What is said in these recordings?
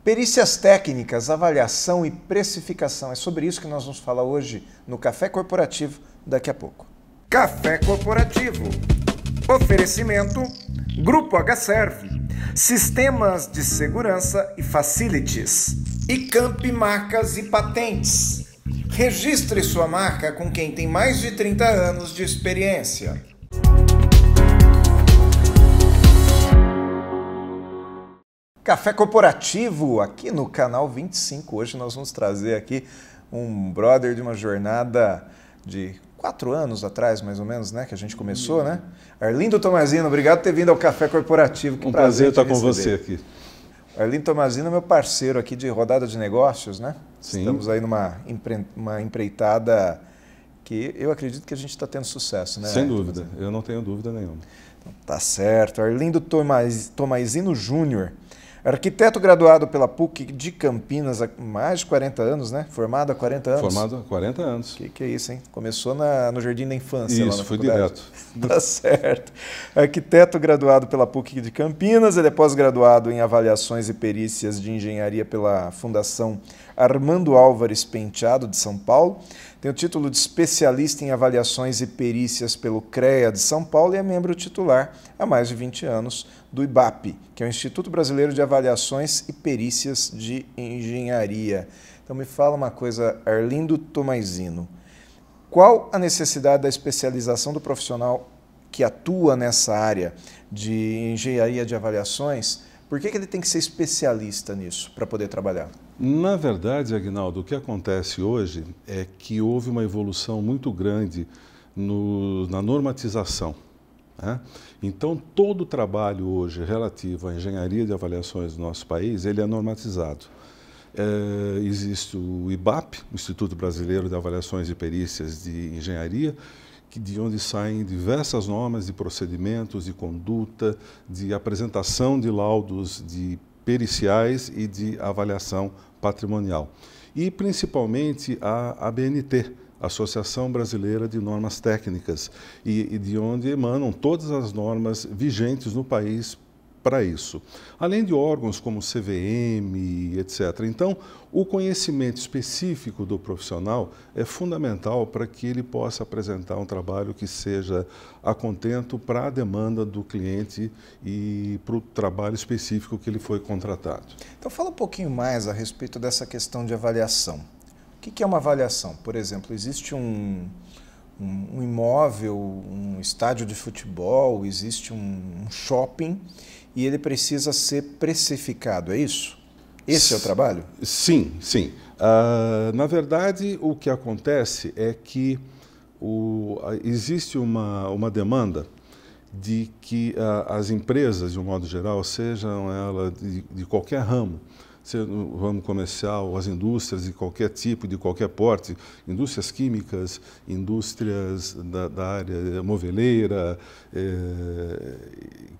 Perícias técnicas, avaliação e precificação. É sobre isso que nós vamos falar hoje no Café Corporativo, daqui a pouco. Café Corporativo. Oferecimento Grupo H-Serve. Sistemas de segurança e facilities. E Camp Marcas e Patentes. Registre sua marca com quem tem mais de 30 anos de experiência. Café Corporativo, aqui no canal 25. Hoje nós vamos trazer aqui um brother de uma jornada de 4 anos atrás, mais ou menos, né? Que a gente começou, né? Arlindo Tomazino, obrigado por ter vindo ao Café Corporativo. Que prazer estar com você aqui. Arlindo Tomazino é meu parceiro aqui de rodada de negócios, né? Sim. Estamos aí numa empreitada que eu acredito que a gente está tendo sucesso, né? Sem dúvida, eu não tenho dúvida nenhuma. Então, tá certo. Arlindo Tomazino Júnior. Arquiteto graduado pela PUC de Campinas há mais de 40 anos, né? Formado há 40 anos. Formado há 40 anos. Que é isso, hein? Começou no Jardim da Infância. Isso, lá na foi faculdade. direto. Tá certo. Arquiteto graduado pela PUC de Campinas, ele é pós-graduado em avaliações e perícias de engenharia pela Fundação Armando Álvares Penteado, de São Paulo. Tem o título de especialista em avaliações e perícias pelo CREA de São Paulo e é membro titular há mais de 20 anos do IBAP, que é o Instituto Brasileiro de Avaliações e Perícias de Engenharia. Então me fala uma coisa, Arlindo Tomazino, qual a necessidade da especialização do profissional que atua nessa área de engenharia de avaliações? Por que ele tem que ser especialista nisso para poder trabalhar? Na verdade, Aguinaldo, o que acontece hoje é que houve uma evolução muito grande na normatização, né? Então, todo o trabalho hoje relativo à engenharia de avaliações do nosso país, ele é normatizado. Existe o IBAP, o Instituto Brasileiro de Avaliações e Perícias de Engenharia, de onde saem diversas normas de procedimentos, de conduta, de apresentação de laudos de periciais e de avaliação patrimonial. E principalmente a ABNT, Associação Brasileira de Normas Técnicas, e de onde emanam todas as normas vigentes no país para isso. Além de órgãos como CVM, etc. Então, o conhecimento específico do profissional é fundamental para que ele possa apresentar um trabalho que seja a contento para a demanda do cliente e para o trabalho específico que ele foi contratado. Então, fala um pouquinho mais a respeito dessa questão de avaliação. O que é uma avaliação? Por exemplo, existe um imóvel, um estádio de futebol, existe um shopping e ele precisa ser precificado, é isso? Esse é o trabalho? Sim, sim. Na verdade, o que acontece é que existe uma demanda de que as empresas, de um modo geral, sejam elas de qualquer ramo, seja no ramo comercial, as indústrias de qualquer tipo, de qualquer porte, indústrias químicas, indústrias da área moveleira,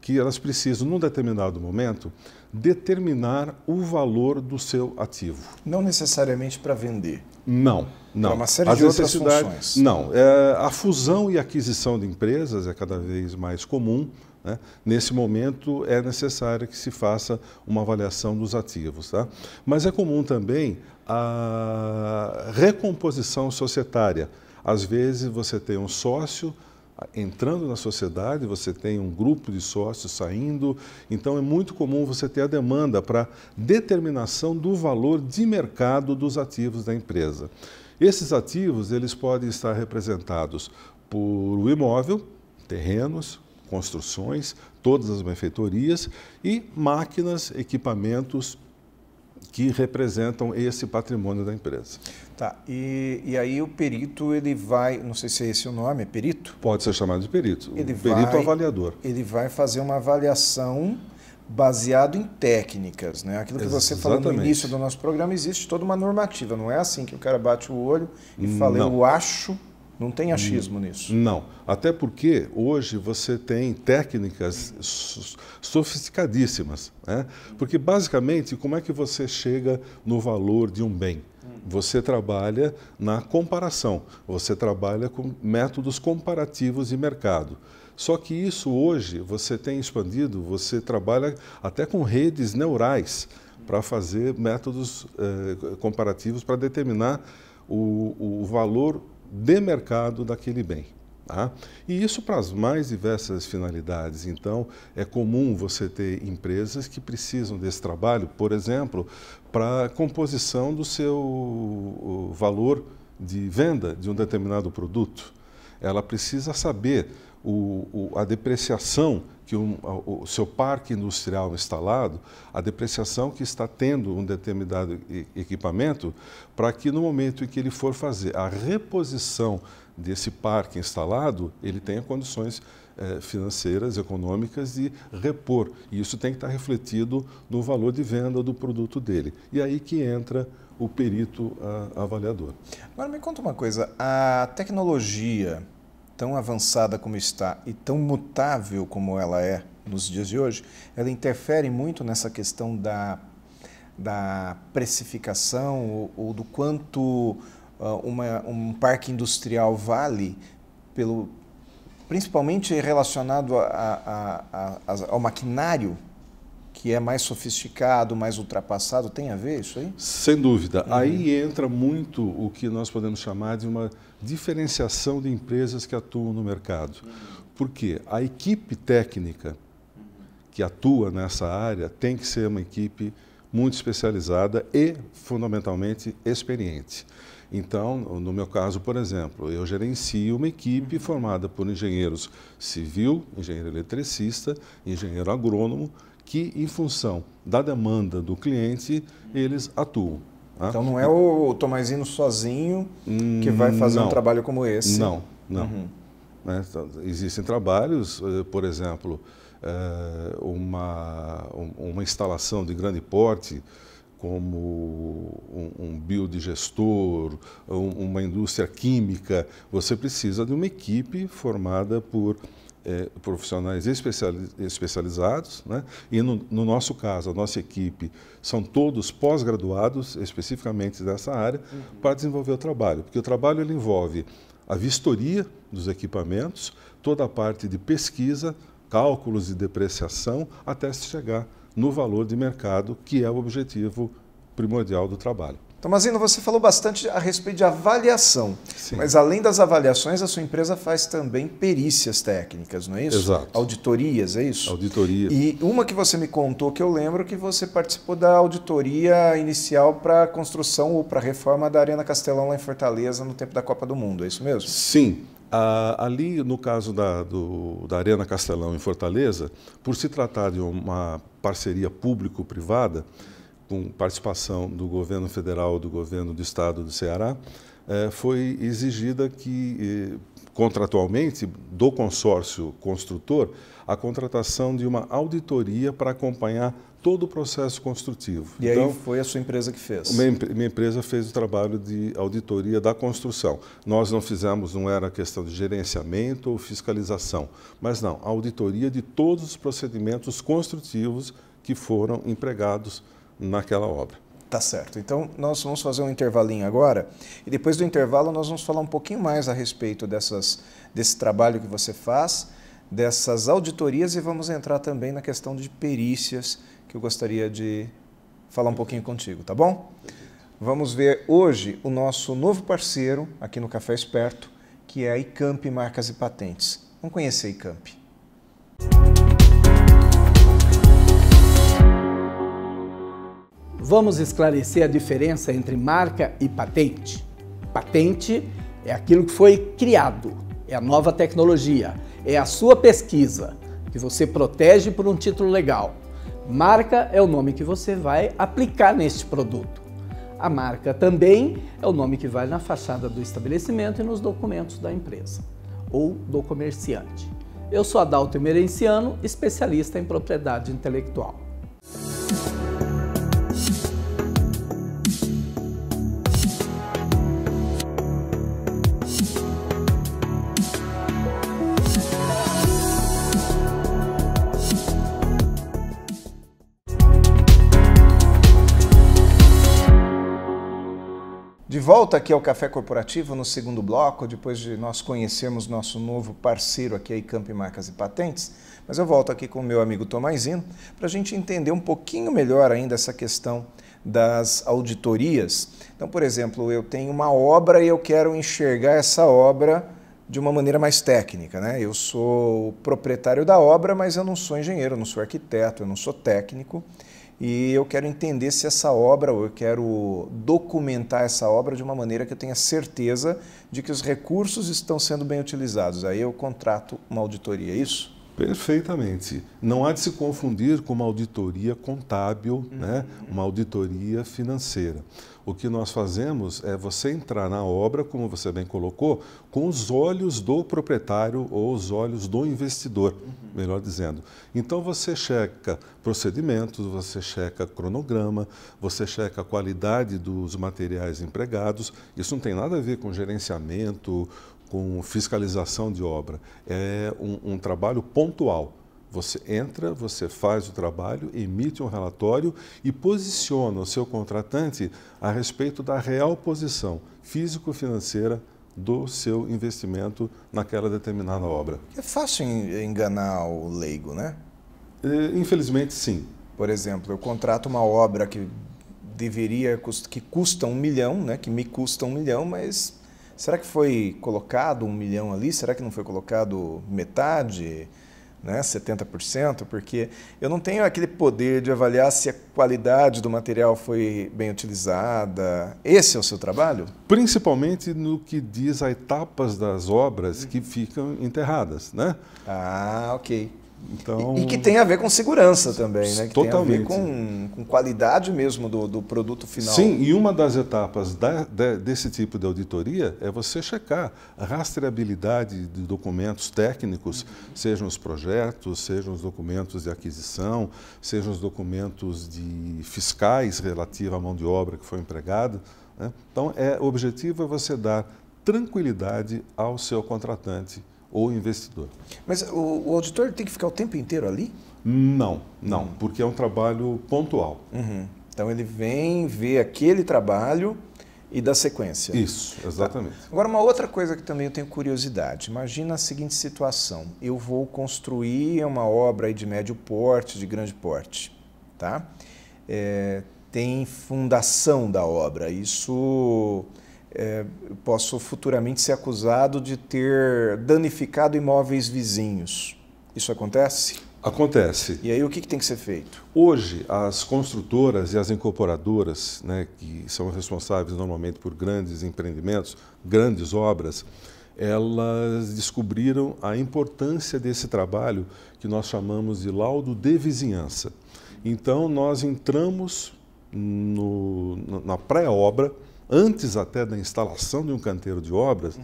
que elas precisam, num determinado momento, determinar o valor do seu ativo. Não necessariamente para vender. Não, não. Para uma série de outras funções. Não. A fusão e aquisição de empresas é cada vez mais comum, né? Nesse momento é necessário que se faça uma avaliação dos ativos, tá? Mas é comum também a recomposição societária. Às vezes você tem um sócio entrando na sociedade, você tem um grupo de sócios saindo, então é muito comum você ter a demanda para determinação do valor de mercado dos ativos da empresa. Esses ativos, eles podem estar representados por imóvel, terrenos, construções, todas as benfeitorias e máquinas, equipamentos que representam esse patrimônio da empresa. Tá, e aí o perito, ele vai, não sei se é esse o nome, é perito? Pode ser chamado de perito, perito avaliador. Ele vai fazer uma avaliação baseado em técnicas, né? Aquilo que você falou no início do nosso programa, existe toda uma normativa, não é assim que o cara bate o olho e fala, eu acho. Não tem achismo nisso? Não, até porque hoje você tem técnicas sofisticadíssimas, né? Porque basicamente, como é que você chega no valor de um bem? Você trabalha na comparação, você trabalha com métodos comparativos de mercado. Só que isso hoje você tem expandido, você trabalha até com redes neurais para fazer métodos comparativos para determinar o valor de mercado daquele bem. Tá? E isso para as mais diversas finalidades. Então, é comum você ter empresas que precisam desse trabalho, por exemplo, para a composição do seu valor de venda de um determinado produto. Ela precisa saber a depreciação que o seu parque industrial instalado, a depreciação que está tendo um determinado equipamento, para que no momento em que ele for fazer a reposição desse parque instalado, ele tenha condições financeiras, econômicas de repor. E isso tem que estar refletido no valor de venda do produto dele. E aí que entra o perito avaliador. Agora me conta uma coisa, a tecnologia tão avançada como está e tão mutável como ela é nos dias de hoje, ela interfere muito nessa questão da precificação ou do quanto um parque industrial vale, principalmente relacionado ao maquinário, que é mais sofisticado, mais ultrapassado. Tem a ver isso aí? Sem dúvida. Aí entra muito o que nós podemos chamar de uma diferenciação de empresas que atuam no mercado. Porque a equipe técnica que atua nessa área tem que ser uma equipe muito especializada e, fundamentalmente, experiente. Então, no meu caso, por exemplo, eu gerencio uma equipe formada por engenheiros civil, engenheiro eletricista, engenheiro agrônomo, que, em função da demanda do cliente, eles atuam. Tá? Então, não é o Tomazino sozinho que vai fazer um trabalho como esse? Não, não. Né? Existem trabalhos, por exemplo, uma instalação de grande porte, como um biodigestor, uma indústria química. Você precisa de uma equipe formada por profissionais especializados, né? E no nosso caso, a nossa equipe são todos pós-graduados, especificamente dessa área, para desenvolver o trabalho. Porque o trabalho ele envolve a vistoria dos equipamentos, toda a parte de pesquisa, cálculos de depreciação, até se chegar no valor de mercado, que é o objetivo primordial do trabalho. Tomazino, você falou bastante a respeito de avaliação, Sim. Mas além das avaliações, a sua empresa faz também perícias técnicas, não é isso? Exato. Auditorias, é isso? Auditoria. E uma que você me contou, que eu lembro que você participou da auditoria inicial para a construção ou para a reforma da Arena Castelão lá em Fortaleza no tempo da Copa do Mundo, é isso mesmo? Sim. Ali, no caso da Arena Castelão em Fortaleza, por se tratar de uma parceria público-privada, com participação do governo federal e do governo do estado do Ceará, foi exigida que, contratualmente, do consórcio construtor, a contratação de uma auditoria para acompanhar todo o processo construtivo. E então, aí foi a sua empresa que fez? Minha empresa fez o trabalho de auditoria da construção. Nós não fizemos, não era questão de gerenciamento ou fiscalização, mas não, a auditoria de todos os procedimentos construtivos que foram empregados naquela obra. Tá certo. Então, nós vamos fazer um intervalinho agora e depois do intervalo nós vamos falar um pouquinho mais a respeito desse trabalho que você faz, dessas auditorias e vamos entrar também na questão de perícias que eu gostaria de falar um pouquinho contigo, tá bom? Vamos ver hoje o nosso novo parceiro aqui no Café Esperto, que é a Icamp Marcas e Patentes. Vamos conhecer a Icamp. Vamos esclarecer a diferença entre marca e patente. Patente é aquilo que foi criado, é a nova tecnologia, é a sua pesquisa, que você protege por um título legal. Marca é o nome que você vai aplicar neste produto. A marca também é o nome que vai na fachada do estabelecimento e nos documentos da empresa, ou do comerciante. Eu sou Adalto Emerenciano, especialista em propriedade intelectual. De volta aqui ao Café Corporativo, no segundo bloco, depois de nós conhecermos nosso novo parceiro aqui, a Icamp Marcas e Patentes, mas eu volto aqui com o meu amigo Tomazino para a gente entender um pouquinho melhor ainda essa questão das auditorias. Então, por exemplo, eu tenho uma obra e eu quero enxergar essa obra de uma maneira mais técnica, né? Eu sou o proprietário da obra, mas eu não sou engenheiro, eu não sou arquiteto, eu não sou técnico. E eu quero entender se essa obra, ou eu quero documentar essa obra de uma maneira que eu tenha certeza de que os recursos estão sendo bem utilizados. Aí eu contrato uma auditoria, é isso? Perfeitamente. Não há de se confundir com uma auditoria contábil, né? Uma auditoria financeira. O que nós fazemos é você entrar na obra, como você bem colocou, com os olhos do proprietário ou os olhos do investidor, melhor dizendo. Então você checa procedimentos, você checa cronograma, você checa a qualidade dos materiais empregados. Isso não tem nada a ver com gerenciamento, com fiscalização de obra. É um trabalho pontual. Você entra, você faz o trabalho, emite um relatório e posiciona o seu contratante a respeito da real posição físico-financeira do seu investimento naquela determinada obra. É fácil enganar o leigo, né? Infelizmente, sim. Por exemplo, eu contrato uma obra que custa 1 milhão, né? Que me custa 1 milhão, mas será que foi colocado 1 milhão ali? Será que não foi colocado metade? Né, 70%, porque eu não tenho aquele poder de avaliar se a qualidade do material foi bem utilizada. Esse é o seu trabalho? Principalmente no que diz a etapas das obras que ficam enterradas, né? Ah, ok. Então, e que tem a ver com segurança também, né? Que totalmente. tem a ver com qualidade mesmo do produto final. Sim, e uma das etapas desse tipo de auditoria é você checar a rastreabilidade de documentos técnicos, sejam os projetos, sejam os documentos de aquisição, sejam os documentos de fiscais relativos à mão de obra que foi empregada, né? Então, o objetivo é você dar tranquilidade ao seu contratante ou investidor. Mas o auditor tem que ficar o tempo inteiro ali? Não, porque é um trabalho pontual. Então ele vem ver aquele trabalho e dá sequência. Isso, exatamente. Tá. Agora, uma outra coisa que também eu tenho curiosidade. Imagina a seguinte situação. Eu vou construir uma obra aí de médio porte, de grande porte. Tá? Tem fundação da obra. Isso... eu posso futuramente ser acusado de ter danificado imóveis vizinhos. Isso acontece? Acontece. E aí o que tem que ser feito? Hoje, as construtoras e as incorporadoras, né, que são responsáveis normalmente por grandes empreendimentos, grandes obras, elas descobriram a importância desse trabalho que nós chamamos de laudo de vizinhança. Então, nós entramos na pré-obra, antes até da instalação de um canteiro de obras,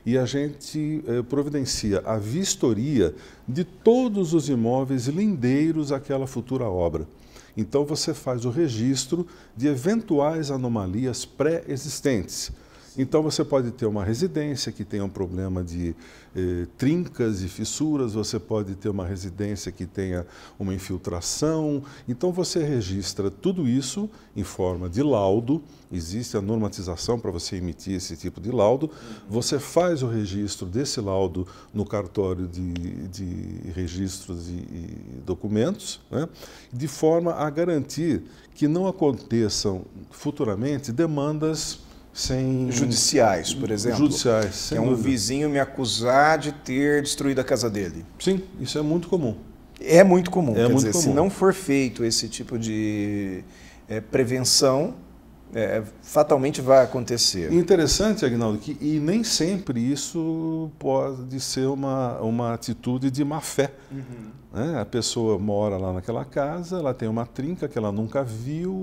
e a gente providencia a vistoria de todos os imóveis lindeiros àquela futura obra. Então você faz o registro de eventuais anomalias pré-existentes. Então você pode ter uma residência que tenha um problema de trincas e fissuras, você pode ter uma residência que tenha uma infiltração. Então você registra tudo isso em forma de laudo, existe a normatização para você emitir esse tipo de laudo, você faz o registro desse laudo no cartório de registros e documentos, né, de forma a garantir que não aconteçam futuramente demandas judiciais, por exemplo. Judiciais, sem é um dúvida. vizinho me acusar de ter destruído a casa dele. Sim, isso é muito comum. É muito comum. Quer dizer, se não for feito esse tipo de prevenção, fatalmente vai acontecer. Interessante, Aguinaldo, e nem sempre isso pode ser uma atitude de má fé. Né? A pessoa mora lá naquela casa, ela tem uma trinca que ela nunca viu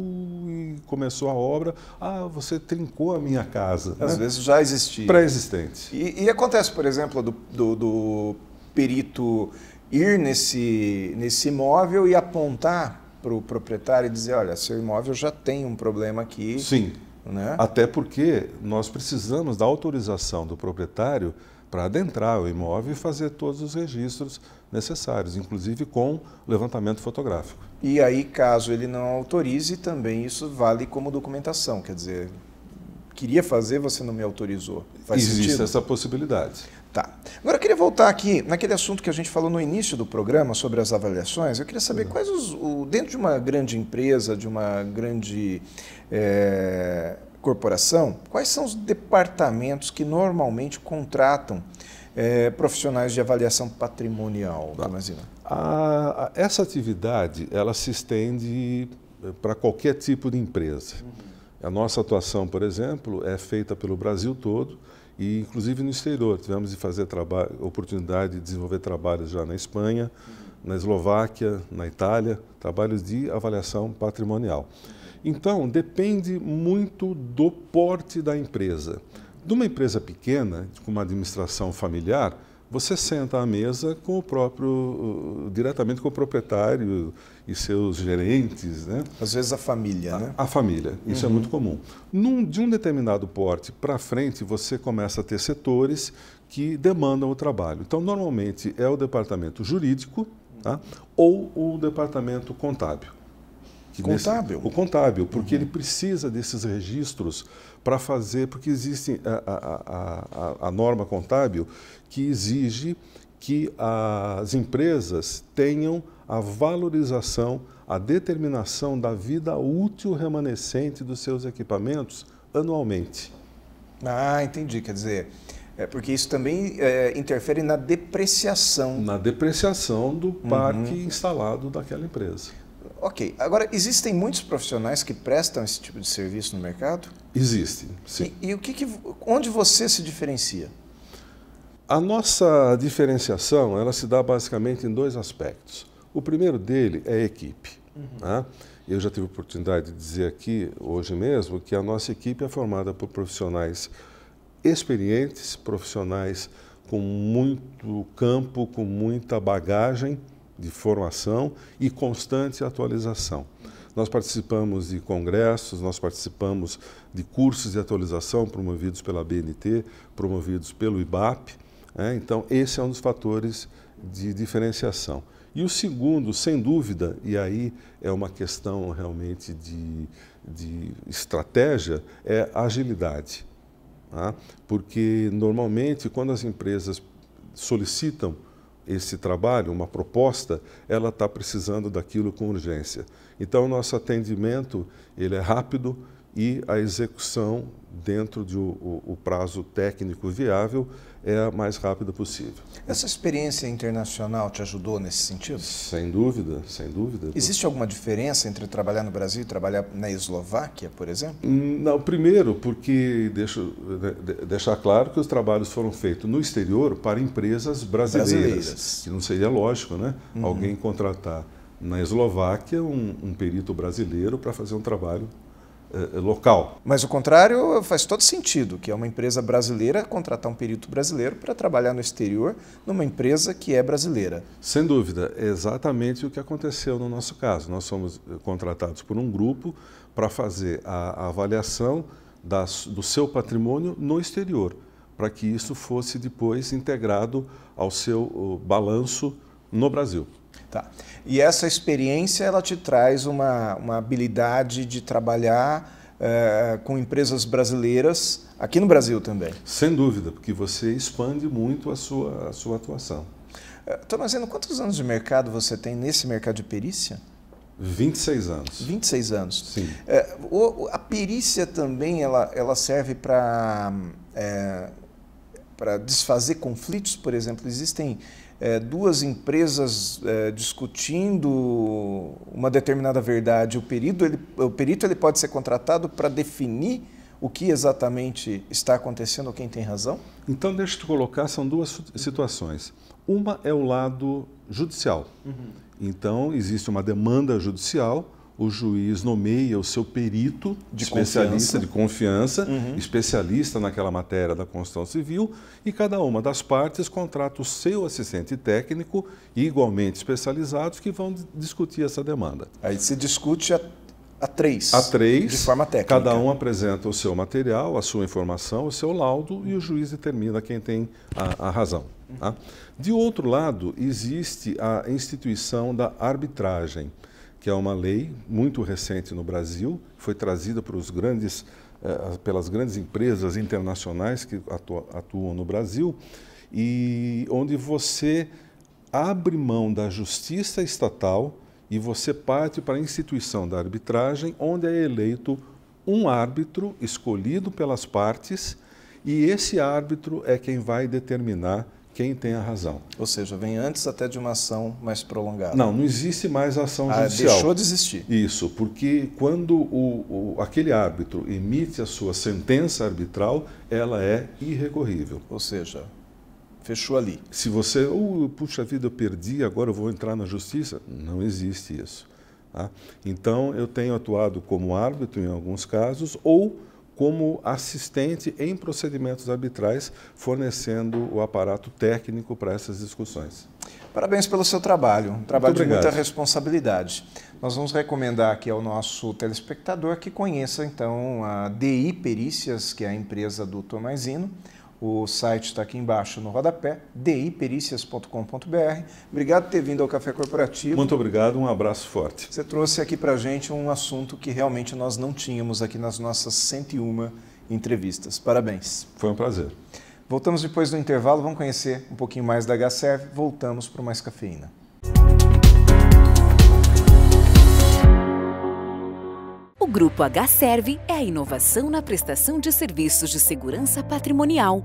e começou a obra. Ah, você trincou a minha casa. Às vezes já existia. Pré-existente. E acontece, por exemplo, do perito ir nesse imóvel e apontar para o proprietário e dizer, olha, seu imóvel já tem um problema aqui. Sim, né? Até porque nós precisamos da autorização do proprietário para adentrar o imóvel e fazer todos os registros necessários, inclusive com levantamento fotográfico. E aí, caso ele não autorize, também isso vale como documentação, quer dizer, queria fazer, você não me autorizou. Faz Existe sentido? essa possibilidade. Tá. Agora eu queria voltar aqui naquele assunto que a gente falou no início do programa sobre as avaliações. Eu queria saber quais dentro de uma grande empresa, de uma grande corporação, quais são os departamentos que normalmente contratam profissionais de avaliação patrimonial, Damasino? Essa atividade, ela se estende para qualquer tipo de empresa. A nossa atuação, por exemplo, é feita pelo Brasil todo e inclusive no exterior. Tivemos de fazer oportunidade de desenvolver trabalhos já na Espanha, na Eslováquia, na Itália, trabalhos de avaliação patrimonial. Então, depende muito do porte da empresa. De uma empresa pequena, com uma administração familiar, você senta à mesa com diretamente com o proprietário e seus gerentes, né? Às vezes a família, né? A família, isso é muito comum. De um determinado porte para frente, você começa a ter setores que demandam o trabalho. Então, normalmente, é o departamento jurídico, tá? Ou o departamento contábil. Contábil? O contábil, porque ele precisa desses registros para fazer, porque existe a norma contábil que exige que as empresas tenham a valorização, a determinação da vida útil remanescente dos seus equipamentos anualmente. Ah, entendi. Quer dizer, porque isso também interfere na depreciação. Na depreciação do parque instalado daquela empresa. Ok. Agora, existem muitos profissionais que prestam esse tipo de serviço no mercado? Existem, sim. E onde você se diferencia? A nossa diferenciação, ela se dá basicamente em dois aspectos. O primeiro dele é a equipe. Tá? Eu já tive a oportunidade de dizer aqui, hoje mesmo, que a nossa equipe é formada por profissionais experientes, profissionais com muito campo, com muita bagagem de formação e constante atualização. Nós participamos de congressos, nós participamos de cursos de atualização promovidos pela BNT, promovidos pelo IBAP. Então, esse é um dos fatores de diferenciação. E o segundo, sem dúvida, e aí é uma questão realmente de estratégia, é a agilidade. Tá? Porque, normalmente, quando as empresas solicitam esse trabalho, uma proposta, ela está precisando daquilo com urgência. Então, o nosso atendimento ele é rápido e a execução dentro do prazo técnico viável é a mais rápida possível. Essa experiência internacional te ajudou nesse sentido? Sem dúvida, sem dúvida. Existe alguma diferença entre trabalhar no Brasil e trabalhar na Eslováquia, por exemplo? Não, primeiro, porque deixar claro que os trabalhos foram feitos no exterior para empresas brasileiras. Que não seria lógico, né? Alguém contratar na Eslováquia um perito brasileiro para fazer um trabalho local. Mas o contrário faz todo sentido, que é uma empresa brasileira contratar um perito brasileiro para trabalhar no exterior numa empresa que é brasileira. Sem dúvida, é exatamente o que aconteceu no nosso caso. Nós fomos contratados por um grupo para fazer a avaliação do seu patrimônio no exterior, para que isso fosse depois integrado ao seu balanço no Brasil. Tá. E essa experiência ela te traz uma habilidade de trabalhar com empresas brasileiras aqui no Brasil também? Sem dúvida, porque você expande muito a sua atuação. Damasino, quantos anos de mercado você tem nesse mercado de perícia? 26 anos. 26 anos. Sim. A perícia também ela serve para desfazer conflitos, por exemplo. Existem duas empresas discutindo uma determinada verdade. O perito ele pode ser contratado para definir o que exatamente está acontecendo ou quem tem razão? Então, deixa eu te colocar, são duas situações. Uma é o lado judicial. Então, existe uma demanda judicial, o juiz nomeia o seu perito, especialista de confiança, especialista naquela matéria da construção civil, e cada uma das partes contrata o seu assistente técnico, igualmente especializados, que vão discutir essa demanda. Aí se discute a três, de forma técnica. Cada um apresenta o seu material, a sua informação, o seu laudo, e o juiz determina quem tem a razão. Tá? De outro lado, existe a instituição da arbitragem, que é uma lei muito recente no Brasil, foi trazida pelas grandes empresas internacionais que atuam no Brasil, e onde você abre mão da justiça estatal e você parte para a instituição da arbitragem, onde é eleito um árbitro escolhido pelas partes, e esse árbitro é quem vai determinar quem tem a razão. Ou seja, vem antes até de uma ação mais prolongada. Não existe mais ação judicial. Deixou de existir. Isso, porque quando aquele árbitro emite a sua sentença arbitral, ela é irrecorrível. Ou seja, fechou ali. Se você, puxa vida, eu perdi, agora eu vou entrar na justiça, não existe isso. Tá? Então, eu tenho atuado como árbitro em alguns casos, ou como assistente em procedimentos arbitrais, fornecendo o aparato técnico para essas discussões. Parabéns pelo seu trabalho, um trabalho de muita responsabilidade. Nós vamos recomendar aqui ao nosso telespectador que conheça, então, a DI Perícias, que é a empresa do Tomazino. O site está aqui embaixo no rodapé, dipericias.com.br. Obrigado por ter vindo ao Café Corporativo. Muito obrigado, um abraço forte. Você trouxe aqui para a gente um assunto que realmente nós não tínhamos aqui nas nossas 101 entrevistas. Parabéns. Foi um prazer. Voltamos depois do intervalo, vamos conhecer um pouquinho mais da HServe. Voltamos para o Mais Cafeína. O Grupo HServe é a inovação na prestação de serviços de segurança patrimonial,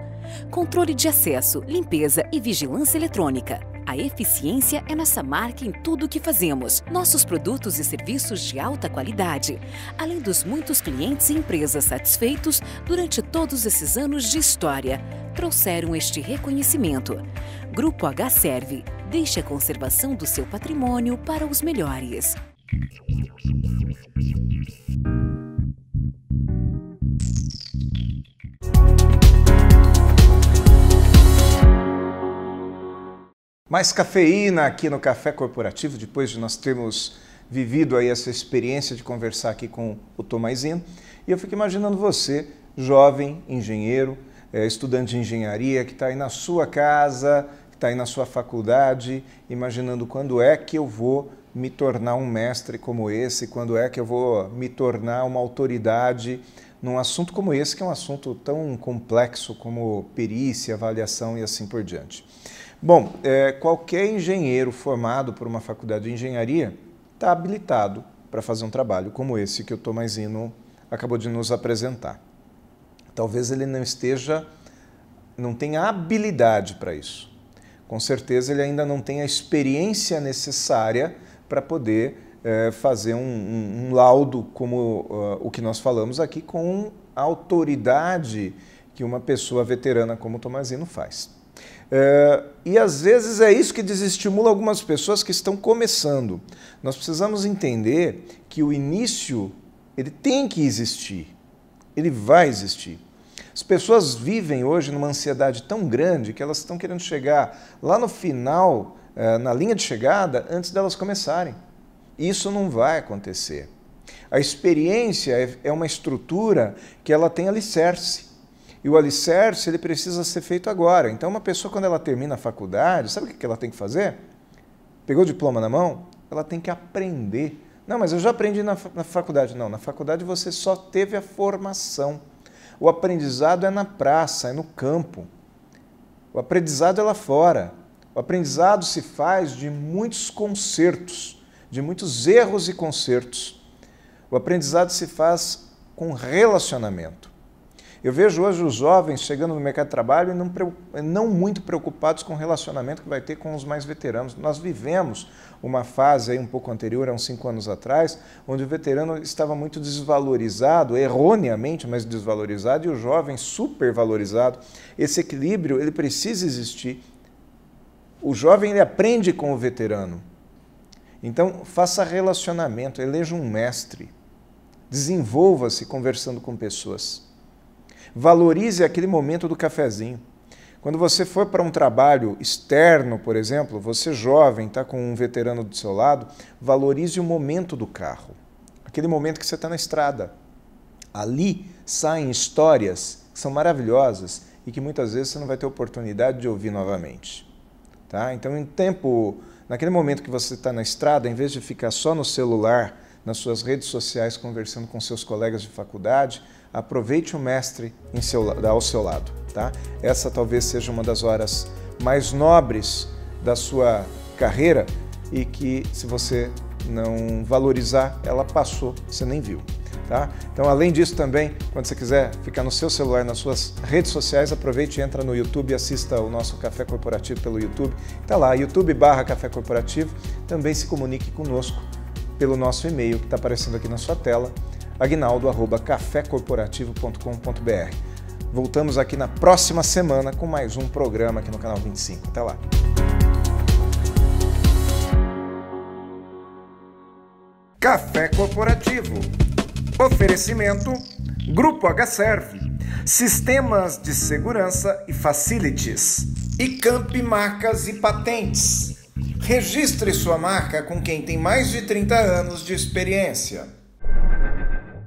controle de acesso, limpeza e vigilância eletrônica. A eficiência é nossa marca em tudo o que fazemos. Nossos produtos e serviços de alta qualidade, além dos muitos clientes e empresas satisfeitos durante todos esses anos de história, trouxeram este reconhecimento. Grupo HServe, deixe a conservação do seu patrimônio para os melhores. Mais cafeína aqui no Café Corporativo, depois de nós termos vivido aí essa experiência de conversar aqui com o Tomazino. E eu fico imaginando você, jovem, engenheiro, estudante de engenharia, que está aí na sua casa, que está aí na sua faculdade, imaginando quando é que eu vou me tornar um mestre como esse, quando é que eu vou me tornar uma autoridade num assunto como esse, que é um assunto tão complexo como perícia, avaliação e assim por diante. Bom, qualquer engenheiro formado por uma faculdade de engenharia está habilitado para fazer um trabalho como esse que o Tomazino acabou de nos apresentar. Talvez ele não tenha habilidade para isso. Com certeza ele ainda não tem a experiência necessária para poder fazer um laudo como o que nós falamos aqui, com a autoridade que uma pessoa veterana como o Tomazino faz. E às vezes é isso que desestimula algumas pessoas que estão começando. Nós precisamos entender que o início ele tem que existir, ele vai existir. As pessoas vivem hoje numa ansiedade tão grande que elas estão querendo chegar lá no final, na linha de chegada, antes delas começarem. Isso não vai acontecer. A experiência é uma estrutura que ela tem alicerce. E o alicerce ele precisa ser feito agora. Então, uma pessoa, quando ela termina a faculdade, sabe o que ela tem que fazer? Pegou o diploma na mão? Ela tem que aprender. Não, mas eu já aprendi na faculdade. Não, na faculdade você só teve a formação. O aprendizado é na praça, é no campo. O aprendizado é lá fora. O aprendizado se faz de muitos concertos, de muitos erros e concertos. O aprendizado se faz com relacionamento. Eu vejo hoje os jovens chegando no mercado de trabalho e não muito preocupados com o relacionamento que vai ter com os mais veteranos. Nós vivemos uma fase aí um pouco anterior, há uns 5 anos atrás, onde o veterano estava muito desvalorizado, erroneamente, mas desvalorizado, e o jovem supervalorizado. Esse equilíbrio ele precisa existir. O jovem ele aprende com o veterano. Então, faça relacionamento, eleja um mestre, desenvolva-se conversando com pessoas. Valorize aquele momento do cafezinho. Quando você for para um trabalho externo, por exemplo, você jovem, está com um veterano do seu lado, valorize o momento do carro. Aquele momento que você está na estrada. Ali saem histórias que são maravilhosas e que muitas vezes você não vai ter oportunidade de ouvir novamente. Tá? Então, em tempo Naquele momento que você está na estrada, em vez de ficar só no celular, nas suas redes sociais, conversando com seus colegas de faculdade, aproveite o mestre ao seu lado. Tá? Essa talvez seja uma das horas mais nobres da sua carreira e que, se você não valorizar, ela passou, você nem viu. Tá? Então, além disso também, quando você quiser ficar no seu celular, nas suas redes sociais, aproveite e entra no YouTube e assista o nosso Café Corporativo pelo YouTube. Está lá, YouTube/Café Corporativo. Também se comunique conosco pelo nosso e-mail que está aparecendo aqui na sua tela, aguinaldo@cafecorporativo.com.br. Voltamos aqui na próxima semana com mais um programa aqui no Canal 25. Até lá! Café Corporativo. Oferecimento Grupo H-Serve, Sistemas de Segurança e Facilities. E Camp Marcas e Patentes. Registre sua marca com quem tem mais de 30 anos de experiência.